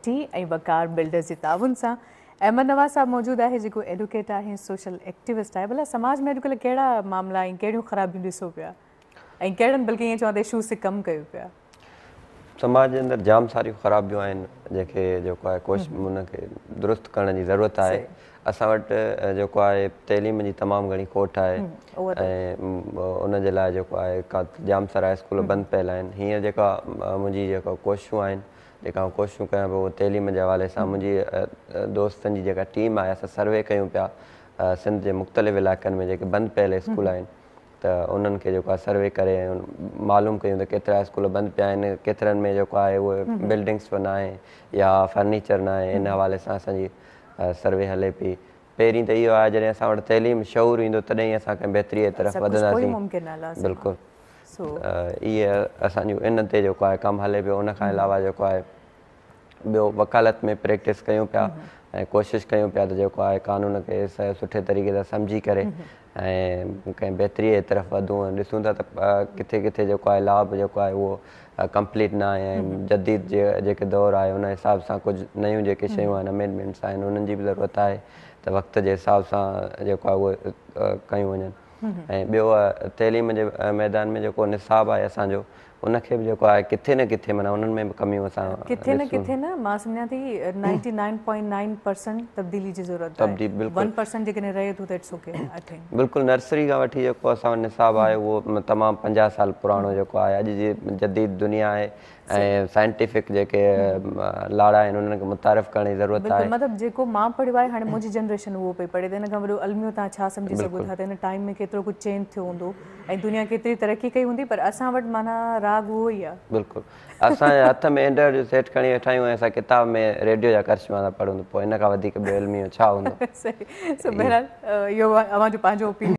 IT ऐं वकार builders जे ताउन सां अहमद नवाज़ साहब मौजूद है जो एडवोकेट है, सोशल एक्टिविस्ट है। भला समाज में अॼुकल्ह कहिड़ा मामला ऐं कहिड़ियूं ख़राबियूं ॾिसो पिया ऐं कहिड़नि बल्कि ईअं चवां त इशूज़ से कमु कयो पिया? समाज जे अंदरि जाम सारियूं ख़राबियूं आहिनि जेके जेको आहे उनखे दुरुस्त करण जी ज़रूरत आहे। असां वटि जेको आहे तइलीम जी तमामु घणी खोट आहे ऐं उन जे लाइ जेको आहे जाम सारा स्कूल बंदि पियल आहिनि। हीअं जेका मुंहिंजी जेका कोशिशूं आहिनि, जेका कोशिशूं कयां पियो तइलीम जे हवाले सां, मुंहिंजी दोस्तनि जी जेका टीम आहे, असां सर्वे कयूं पिया सिंध जे मुख़्तलिफ़ इलाइक़नि में जेके बंदि पियल स्कूल आहिनि, त उन्हनि खे जेको आहे सर्वे करे मालूम कयूं त केतिरा स्कूल बंदि पिया आहिनि, केतिरनि में जेको आहे उहे बिल्डिंग्स बि न आहे या फर्नीचर न आहे। इन हवाले सां असांजी सर्वे हले पई। पहिरीं त इहो आहे जॾहिं असां वटि तइलीम शऊर ईंदो तॾहिं असांखे बहितरीअ जी तरफ़ वधंदासीं। बिल्कुलु, इहे असांजूं इन ते जेको आहे कमु हले पियो। उन खां अलावा जेको आहे ॿियो वकालत में प्रैक्टिस कयूं पिया ऐं कोशिशि कयूं पिया त जेको आहे कानून खे सुठे तरीक़े सां सम्झी करे ऐं कंहिं बहितरीअ जी तरफ़ वधूं। ॾिसूं था त किथे किथे जेको आहे लाभ जेको आहे उहो कंप्लीट न आहे ऐं जदीद जेके दौरु आहे उन हिसाब सां कुझु नयूं जेके शयूं आहिनि, अमेंडमेंट्स आहिनि, उन्हनि जी बि ज़रूरत आहे त वक़्त जे हिसाब सां जेको आहे उहे कयूं वञनि। ऐं ॿियो तइलीम जे मैदान में जेको निसाब आहे असांजो, उनखे बि जेको आहे किथे न किथे माना उन्हनि में बि कमियूं असां किथे न किथे न मां सम्झां थी 99.9% तब्दीली जी ज़रूरत आहे। 1% जेकॾहिं रहे थो त इट्स ओके। बिल्कुलु, नर्सरी खां वठी जेको असां वटि निसाब आहे उहो तमामु 50 साल पुराणो जेको आहे। अॼु जी जदीद दुनिया आहे ऐं साइंटिफिक जेके लाड़ा आहिनि उन्हनि खे मुतारिफ़ करण जी ज़रूरत आहे। मतिलबु जेको मां पढ़ियो आहे, हाणे मुंहिंजी जनरेशन उहो पई पढ़े, त हिन खां वॾो अलमियो तव्हां छा सम्झी सघो था त हिन टाइम में केतिरो कुझु चेंज थियो हूंदो ऐं दुनिया केतिरी तरक़ी कई हूंदी, पर असां वटि माना राग उहो ई आहे। बिल्कुलु, असां हथ में एंड्रॉइड जो सेट खणी वेठा आहियूं ऐं असां किताब में रेडियो जा करिश्मा था पढ़ूं, पोइ हिन खां वधीक ॿियो इल्मी छा हूंदो। सही, बहरहाल इहो अव्हां जो पंहिंजो ओपिनियन